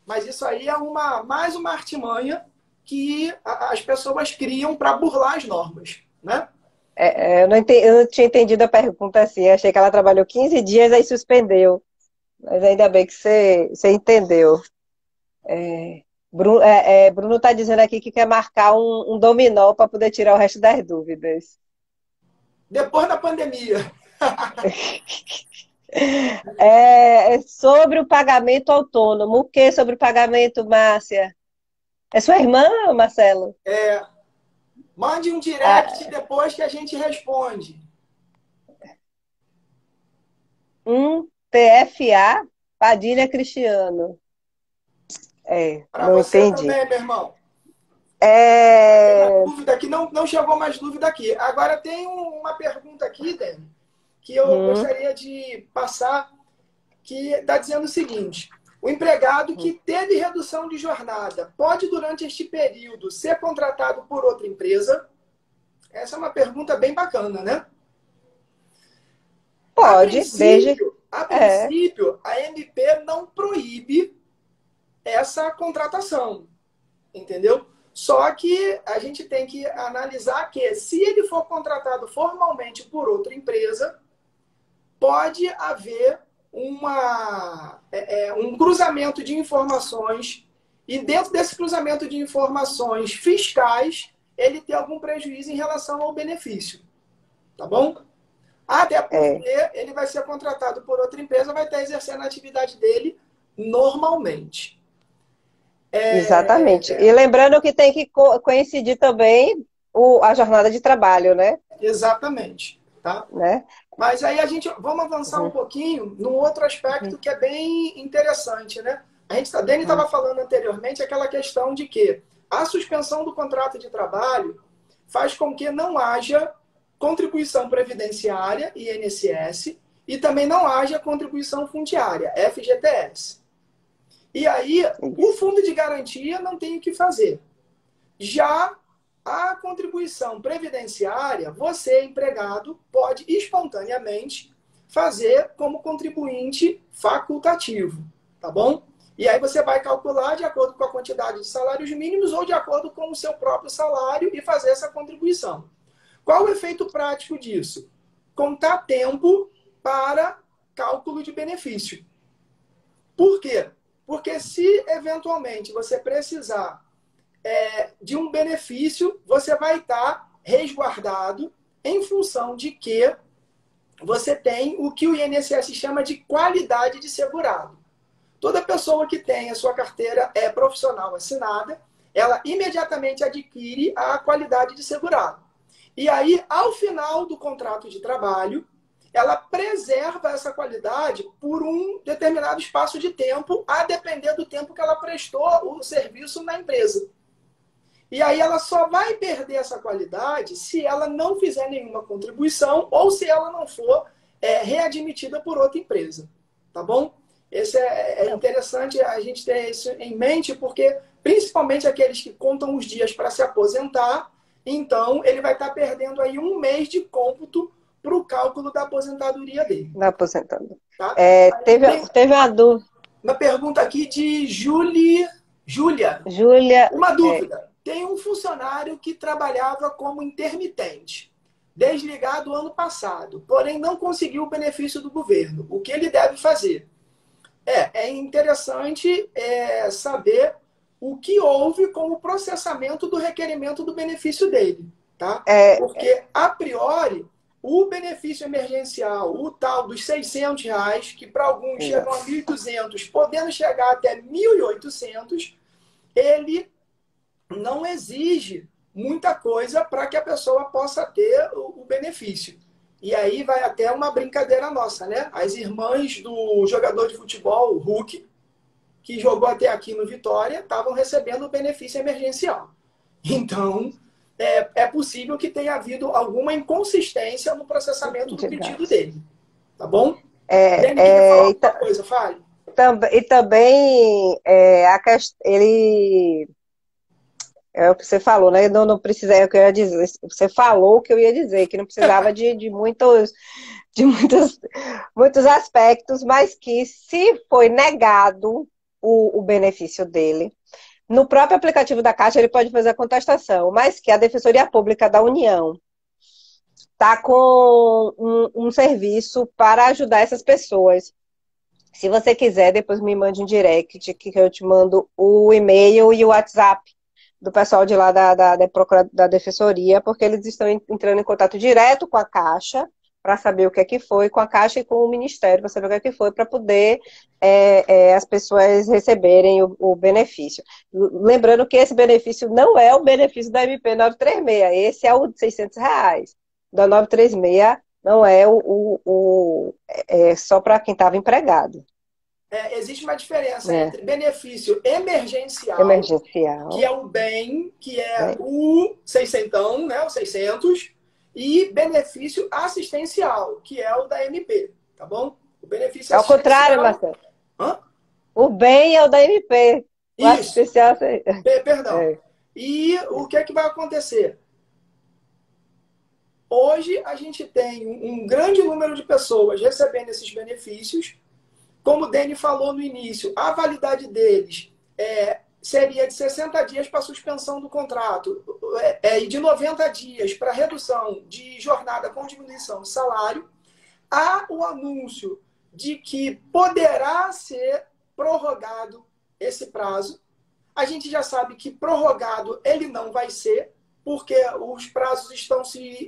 B: Mas isso aí é mais uma artimanha que as pessoas criam para burlar as normas, né?
C: Eu não tinha entendido a pergunta assim. Achei que ela trabalhou 15 dias aí suspendeu. Mas ainda bem que você entendeu. Bruno está dizendo aqui que quer marcar um dominó para poder tirar o resto das dúvidas.
B: Depois da pandemia.
C: Sobre o pagamento autônomo. O que sobre o pagamento, Márcia? É sua irmã, Marcelo?
B: Mande um
C: Ah,
B: direct depois que a gente responde.
C: TFA, Padilha Cristiano.
B: Para
C: Não
B: você
C: entendi.
B: também, meu irmão. Tem uma
C: É,
B: dúvida aqui, não chegou mais dúvida aqui. Agora tem uma pergunta aqui, Dani, que eu
C: hum,
B: gostaria de passar, que está dizendo o seguinte: o empregado que teve redução de jornada pode, durante este período, ser contratado por outra empresa? Essa é uma pergunta bem bacana, né? A
C: pode, desde.
B: princípio, a
C: É,
B: princípio, a MP não proíbe essa contratação, entendeu? Só que a gente tem que analisar que, se ele for contratado formalmente por outra empresa, pode haver um cruzamento de informações, e dentro desse cruzamento de informações fiscais, ele ter algum prejuízo em relação ao benefício. Tá bom? Até porque
C: é,
B: ele vai ser contratado por outra empresa, vai estar exercendo a atividade dele normalmente.
C: exatamente. E lembrando que tem que coincidir também a jornada de trabalho, né?
B: Exatamente. Tá?
C: Né?
B: Mas aí vamos avançar um
C: Uhum,
B: pouquinho num outro aspecto
C: uhum,
B: que é bem interessante, né? A Dani
C: uhum.
B: estava falando anteriormente aquela questão de que a suspensão do contrato de trabalho faz com que não haja contribuição previdenciária, INSS, e também não haja contribuição fundiária, FGTS. E aí, o
C: Isso.
B: fundo de garantia não tem o que fazer. Já a contribuição previdenciária, você, empregado, pode espontaneamente fazer como contribuinte facultativo, tá bom? E aí você vai calcular de acordo com a quantidade de salários mínimos ou de acordo com o seu próprio salário e fazer essa contribuição. Qual o efeito prático disso? Contar tempo para cálculo de benefício. Por quê? Porque se eventualmente você precisar de um benefício, você vai estar resguardado em função de que você tem o que o INSS chama de qualidade de segurado. Toda pessoa que tem a sua carteira profissional assinada, ela imediatamente adquire a qualidade de segurado. E aí, ao final do contrato de trabalho, ela preserva essa qualidade por um determinado espaço de tempo, a depender do tempo que ela prestou o serviço na empresa. E aí ela só vai perder essa qualidade se ela não fizer nenhuma contribuição ou se ela não for readmitida por outra empresa. Tá bom? Esse é interessante a gente ter isso em mente, porque principalmente aqueles que contam os dias para se aposentar, então ele vai estar perdendo aí um mês de cômputo para o cálculo da aposentadoria dele.
C: Da aposentando.
B: Tá?
C: Teve uma dúvida.
B: Uma pergunta aqui de Júlia.
C: Júlia,
B: Uma dúvida. Tem um funcionário que trabalhava como intermitente, desligado ano passado, porém não conseguiu o benefício do governo. O que ele deve fazer? É interessante saber o que houve com o processamento do requerimento do benefício dele. Tá?
C: é,
B: Porque, a priori, o benefício emergencial, o tal dos R$ 600, que para alguns chegam a 1.200, podendo chegar até 1.800, ele não exige muita coisa para que a pessoa possa ter o benefício. E aí vai até uma brincadeira nossa, né? As irmãs do jogador de futebol, o Hulk, que jogou até aqui no Vitória, estavam recebendo o benefício emergencial. Então, é possível que tenha havido alguma inconsistência no processamento do pedido dele. Tá bom? Dani, queria falar alguma coisa, fale.
C: E também ele é o que você falou, né? Não precisa, é o que eu ia dizer. Você falou o que eu ia dizer, que não precisava de muitos aspectos, mas que se foi negado o benefício dele, no próprio aplicativo da Caixa ele pode fazer a contestação, mas que a Defensoria Pública da União está com um serviço para ajudar essas pessoas. Se você quiser, depois me mande um direct, que eu te mando o e-mail e o WhatsApp do pessoal de lá da Defensoria, porque eles estão entrando em contato direto com a Caixa para saber o que é que foi, com a Caixa e com o Ministério, para saber o que é que foi, para poder as pessoas receberem o benefício. Lembrando que esse benefício não é o benefício da MP 936, esse é o de R$ 600. Da 936 não é só para quem estava empregado.
B: Existe uma diferença entre benefício emergencial, que
C: Emergencial,
B: é o bem, que é o 600, né, o 600, e benefício assistencial, que é o da MP, tá bom? O benefício
C: ao contrário,
B: assistencial...
C: Marcelo.
B: Hã?
C: O bem é o da MP. O
B: Isso.
C: assistencial...
B: Perdão. E o que é que vai acontecer? Hoje a gente tem um grande número de pessoas recebendo esses benefícios. Como o Dani falou no início, a validade deles seria de 60 dias para suspensão do contrato e de 90 dias para redução de jornada com diminuição de salário. Há o anúncio de que poderá ser prorrogado esse prazo. A gente já sabe que prorrogado ele não vai ser, porque os prazos estão se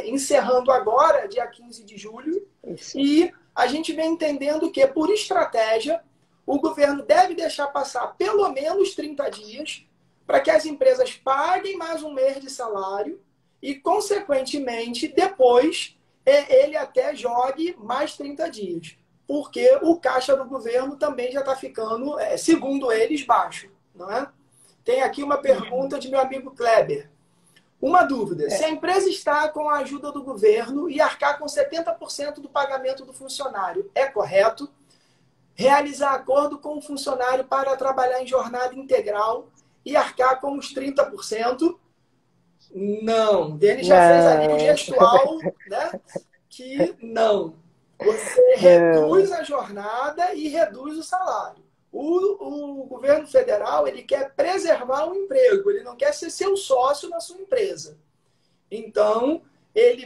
B: encerrando agora, dia 15 de julho. Isso. E a gente vem entendendo que, por estratégia, o governo deve deixar passar pelo menos 30 dias para que as empresas paguem mais um mês de salário e, consequentemente, depois ele até jogue mais 30 dias. Porque o caixa do governo também já está ficando, segundo eles, baixo. Não é? Tem aqui uma pergunta de meu amigo Kleber. Uma dúvida. Se a empresa está com a ajuda do governo e arcar com 70% do pagamento do funcionário, é correto realizar acordo com o funcionário para trabalhar em jornada integral e arcar com os 30%? Não. O Denis já fez ali o gestual, né? Que não. Você reduz a jornada e reduz o salário. O governo federal, ele quer preservar o emprego, ele não quer ser seu sócio na sua empresa. Então,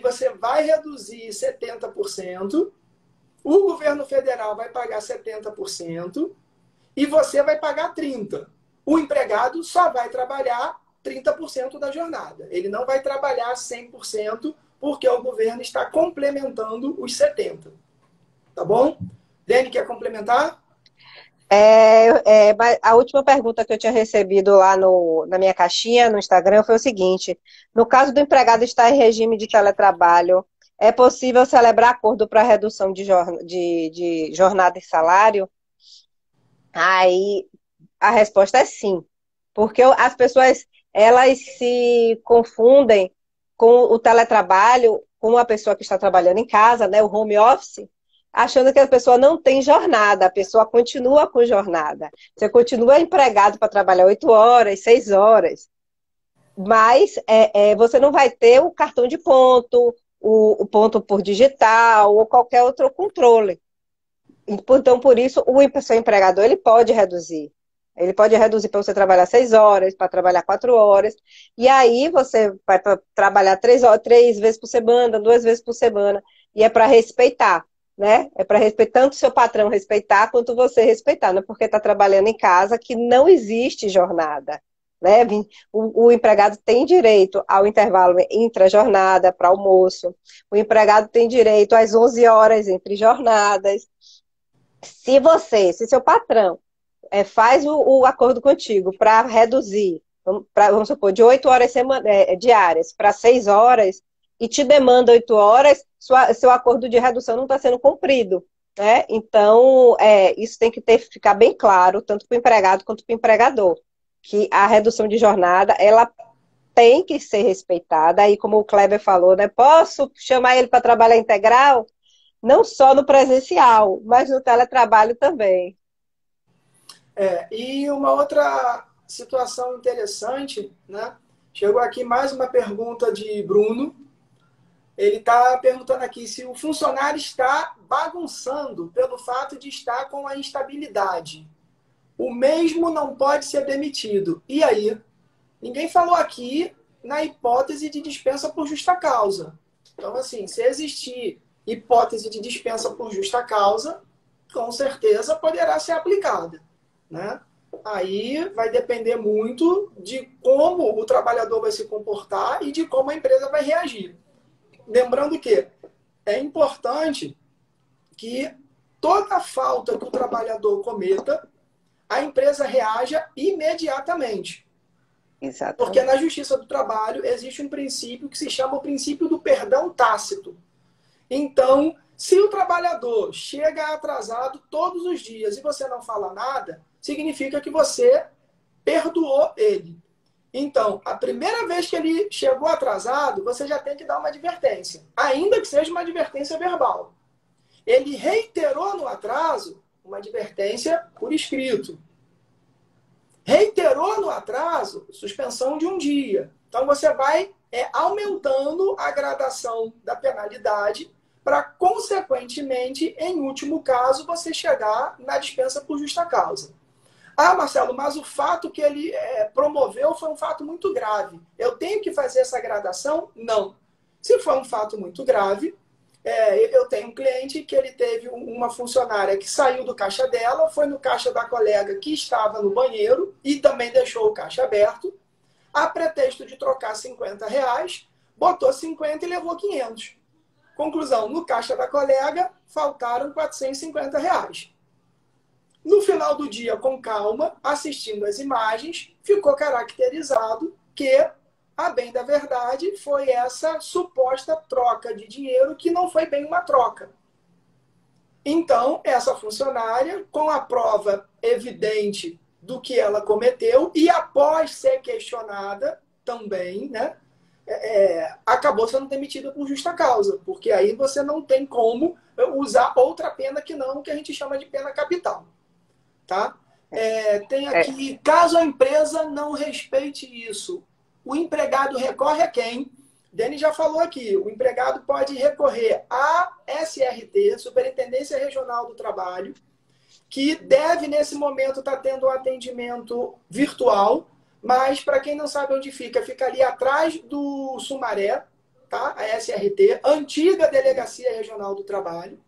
B: você vai reduzir 70%, o governo federal vai pagar 70% e você vai pagar 30%. O empregado só vai trabalhar 30% da jornada. Ele não vai trabalhar 100% porque o governo está complementando os 70%. Tá bom? Dani, quer complementar?
C: A última pergunta que eu tinha recebido lá na minha caixinha, no Instagram, foi o seguinte: no caso do empregado estar em regime de teletrabalho, é possível celebrar acordo para redução de jornada e salário? Aí a resposta é sim, porque as pessoas elas se confundem com o teletrabalho, com a pessoa que está trabalhando em casa, né, o home office, achando que a pessoa não tem jornada, a pessoa continua com jornada. Você continua empregado para trabalhar 8 horas, 6 horas, mas você não vai ter o cartão de ponto, o ponto por digital ou qualquer outro controle. Então, por isso, o seu empregador ele pode reduzir. Ele pode reduzir para você trabalhar 6 horas, para trabalhar 4 horas, e aí você vai trabalhar 3 vezes por semana, 2 vezes por semana, e é para respeitar. Né? É para respeitar, tanto o seu patrão respeitar, quanto você respeitar, não é porque está trabalhando em casa que não existe jornada. Né? O empregado tem direito ao intervalo intra-jornada para almoço, o empregado tem direito às 11 horas entre jornadas. Se seu patrão faz o acordo contigo para reduzir, vamos supor, de 8 horas diárias para 6 horas, e te demanda 8 horas, seu acordo de redução não está sendo cumprido. Né? Então, isso tem que ficar bem claro, tanto para o empregado quanto para o empregador, que a redução de jornada, ela tem que ser respeitada. Aí, como o Kleber falou, né, posso chamar ele para trabalhar integral? Não só no presencial, mas no teletrabalho também.
B: E uma outra situação interessante, né? Chegou aqui mais uma pergunta de Bruno. Ele está perguntando aqui se o funcionário está bagunçando pelo fato de estar com a instabilidade. O mesmo não pode ser demitido. E aí? Ninguém falou aqui na hipótese de dispensa por justa causa. Então, assim, se existir hipótese de dispensa por justa causa, com certeza poderá ser aplicada. Né? Aí vai depender muito de como o trabalhador vai se comportar e de como a empresa vai reagir. Lembrando que é importante que toda falta que o trabalhador cometa, a empresa reaja imediatamente.
C: Exatamente.
B: Porque na Justiça do Trabalho existe um princípio que se chama o princípio do perdão tácito. Então, se o trabalhador chega atrasado todos os dias e você não fala nada, significa que você perdoou ele. Então, a primeira vez que ele chegou atrasado, você já tem que dar uma advertência, ainda que seja uma advertência verbal. Ele reiterou no atraso, uma advertência por escrito. Reiterou no atraso, suspensão de um dia. Então, você vai aumentando a gradação da penalidade para, consequentemente, em último caso, você chegar na dispensa por justa causa. Ah, Marcelo, mas o fato que ele promoveu foi um fato muito grave. Eu tenho que fazer essa gradação? Não. Se for um fato muito grave, eu tenho um cliente que ele teve uma funcionária que saiu do caixa dela, foi no caixa da colega que estava no banheiro e também deixou o caixa aberto, a pretexto de trocar R$ 50, botou 50 e levou 500. Conclusão, no caixa da colega faltaram R$ 450. No final do dia, com calma, assistindo as imagens, ficou caracterizado que, a bem da verdade, foi essa suposta troca de dinheiro que não foi bem uma troca. Então, essa funcionária, com a prova evidente do que ela cometeu e após ser questionada também, né, acabou sendo demitida por justa causa, porque aí você não tem como usar outra pena que não o que a gente chama de pena capital. Tá? Tem aqui, caso a empresa não respeite isso, o empregado recorre a quem? Dani já falou aqui, o empregado pode recorrer à SRT, Superintendência Regional do Trabalho, que deve, nesse momento, estar tendo um atendimento virtual, mas, para quem não sabe onde fica, fica ali atrás do Sumaré, tá? A SRT, antiga Delegacia Regional do Trabalho.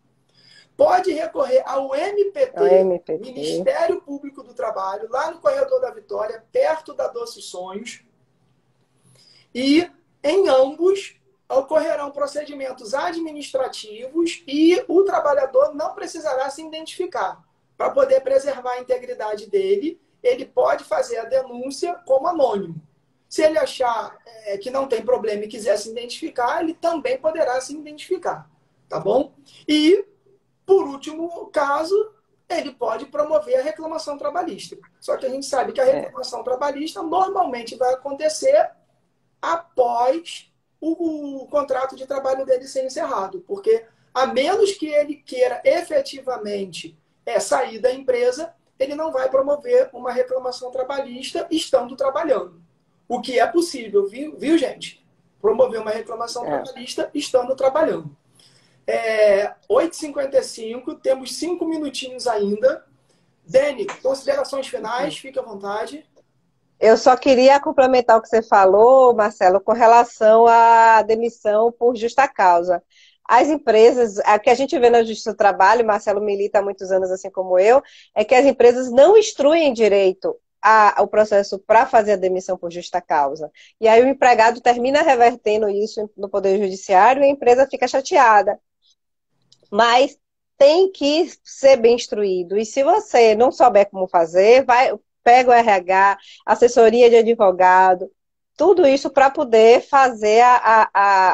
B: Pode recorrer ao MPT, Ministério Público do Trabalho, lá no Corredor da Vitória, perto da Doces Sonhos. E, em ambos, ocorrerão procedimentos administrativos e o trabalhador não precisará se identificar. Para poder preservar a integridade dele, ele pode fazer a denúncia como anônimo. Se ele achar que não tem problema e quiser se identificar, ele também poderá se identificar. Tá bom? E, por último caso, ele pode promover a reclamação trabalhista. Só que a gente sabe que a reclamação trabalhista normalmente vai acontecer após o contrato de trabalho dele ser encerrado. Porque, a menos que ele queira efetivamente sair da empresa, ele não vai promover uma reclamação trabalhista estando trabalhando. O que é possível, viu gente? Promover uma reclamação trabalhista estando trabalhando. 8h55, temos 5 minutinhos ainda. Dani, considerações finais, fique à vontade.
C: Eu só queria complementar o que você falou, Marcelo, com relação à demissão por justa causa. As empresas, o que a gente vê na Justiça do Trabalho, Marcelo milita há muitos anos, assim como eu, é que as empresas não instruem direito o processo para fazer a demissão por justa causa. E aí o empregado termina revertendo isso no Poder Judiciário e a empresa fica chateada. Mas tem que ser bem instruído. E se você não souber como fazer, pega o RH, assessoria de advogado, tudo isso para poder fazer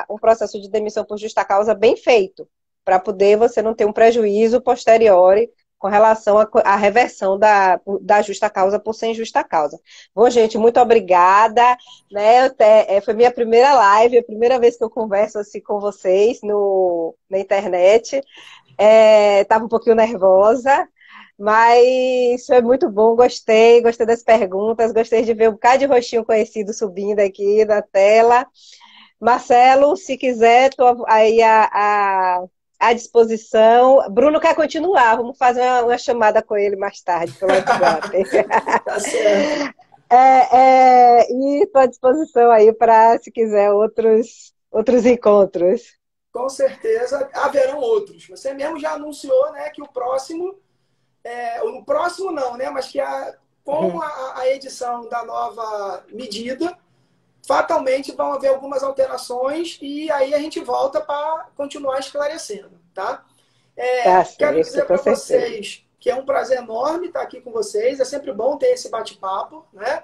C: um processo de demissão por justa causa bem feito, para poder você não ter um prejuízo posteriori com relação à reversão da justa causa por sem justa causa. Bom, gente, muito obrigada. Né? Foi minha primeira live, a primeira vez que eu converso assim, com vocês na internet. Estava um pouquinho nervosa, mas foi muito bom, gostei das perguntas, gostei de ver um bocado de rostinho conhecido subindo aqui na tela. Marcelo, se quiser, estou aí à disposição. Bruno quer continuar, vamos fazer uma chamada com ele mais tarde pelo WhatsApp.
B: Tá certo.
C: E estou à disposição aí para, se quiser, outros encontros.
B: Com certeza haverão outros. Você mesmo já anunciou, né, que o próximo não, né, mas que com a edição da nova medida, fatalmente vão haver algumas alterações e aí a gente volta para continuar esclarecendo, tá?
C: Tá
B: Quero
C: certo,
B: dizer
C: com
B: para
C: certeza.
B: vocês que é um prazer enorme estar aqui com vocês, é sempre bom ter esse bate-papo, né?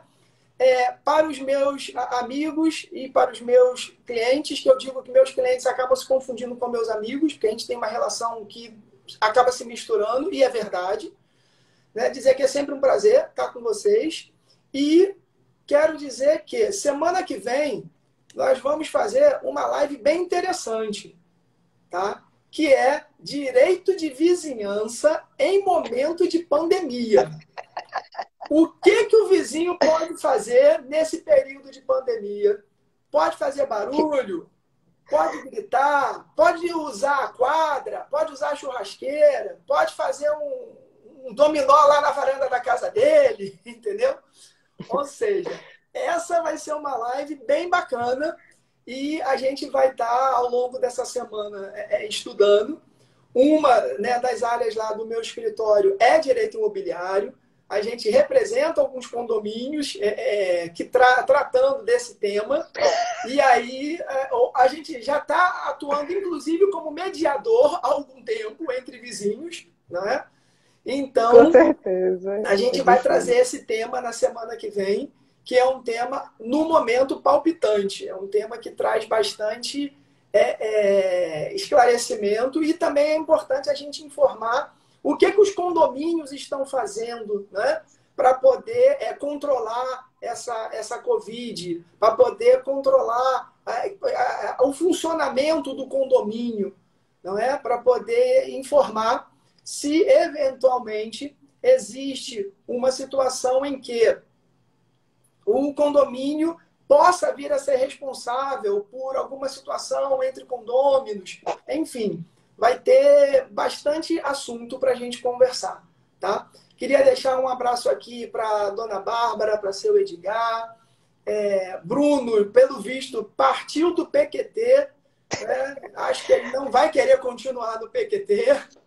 B: Para os meus amigos e para os meus clientes, que eu digo que meus clientes acabam se confundindo com meus amigos, porque a gente tem uma relação que acaba se misturando, e é verdade. Né? Dizer que é sempre um prazer estar com vocês. E quero dizer que semana que vem nós vamos fazer uma live bem interessante, tá? Que é direito de vizinhança em momento de pandemia. O que o vizinho pode fazer nesse período de pandemia? Pode fazer barulho, pode gritar, pode usar a quadra, pode usar a churrasqueira, pode fazer um dominó lá na varanda da casa dele, entendeu? Ou seja, essa vai ser uma live bem bacana e a gente vai estar ao longo dessa semana estudando. Uma, né, das áreas lá do meu escritório é direito imobiliário. A gente representa alguns condomínios tratando desse tema. E aí a gente já está atuando, inclusive, como mediador há algum tempo entre vizinhos, né?
C: Com
B: Então,
C: certeza.
B: a gente vai trazer esse tema na semana que vem, que é um tema, no momento, palpitante. É um tema que traz bastante esclarecimento e também é importante a gente informar o que os condomínios estão fazendo, né, para poder controlar essa Covid, para poder controlar o funcionamento do condomínio, não é? Para poder informar se eventualmente existe uma situação em que o condomínio possa vir a ser responsável por alguma situação entre condôminos. Enfim, vai ter bastante assunto para a gente conversar, tá? Queria deixar um abraço aqui para a dona Bárbara, para seu Edgar. Bruno, pelo visto, partiu do PQT. Né? Acho que ele não vai querer continuar no PQT.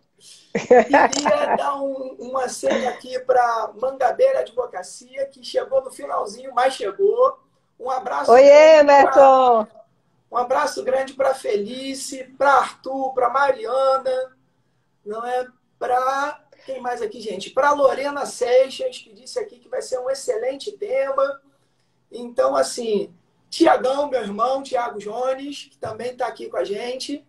B: Queria dar um aceno aqui para Mangabeira Advocacia, que chegou no finalzinho, mas chegou. Um abraço
C: Oi,
B: grande
C: Emerson!
B: um abraço grande para Felice, para Arthur, para Mariana, não é? Para quem mais aqui, gente? Para Lorena Seixas, que disse aqui que vai ser um excelente tema. Então, assim, Tiagão, meu irmão, Tiago Jones, que também está aqui com a gente.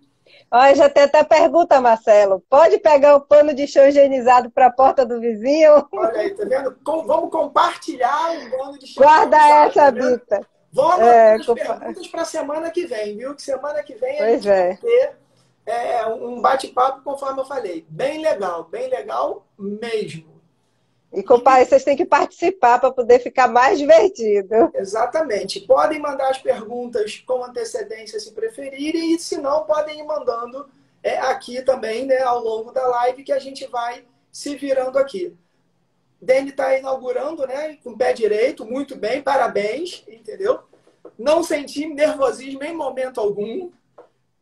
C: Olha, já tem até pergunta, Marcelo. Pode pegar o pano de chão higienizado para a porta do vizinho?
B: Olha aí, tá vendo? Vamos compartilhar um bando de chão
C: Guarda
B: higienizado,
C: essa,
B: tá vendo?
C: Bita.
B: Vão anotando as perguntas para a semana que vem, viu? Que semana que vem a
C: Pois
B: gente vai
C: é.
B: ter um bate-papo, conforme eu falei. Bem legal mesmo.
C: E, compadre, vocês têm que participar para poder ficar mais divertido.
B: Exatamente. Podem mandar as perguntas com antecedência, se preferirem, e se não, podem ir mandando aqui também, né, ao longo da live, que a gente vai se virando aqui. Dani está inaugurando, né, com o pé direito, muito bem, parabéns, entendeu? Não senti nervosismo em momento algum.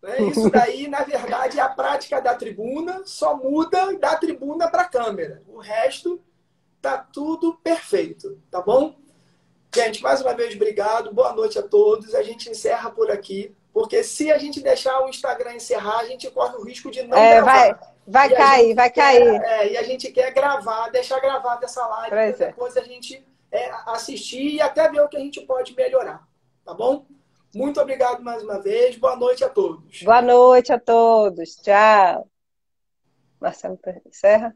B: Né? Isso daí, na verdade, é a prática da tribuna, só muda da tribuna para a câmera. O resto tá tudo perfeito, tá bom? Gente, mais uma vez, obrigado. Boa noite a todos. A gente encerra por aqui, porque se a gente deixar o Instagram encerrar, a gente corre o risco de não gravar.
C: Vai cair.
B: E a gente quer gravar, deixar gravada essa live, para depois a gente assistir e até ver o que a gente pode melhorar, tá bom? Muito obrigado mais uma vez. Boa noite a todos.
C: Boa noite a todos. Tchau. Marcelo, encerra.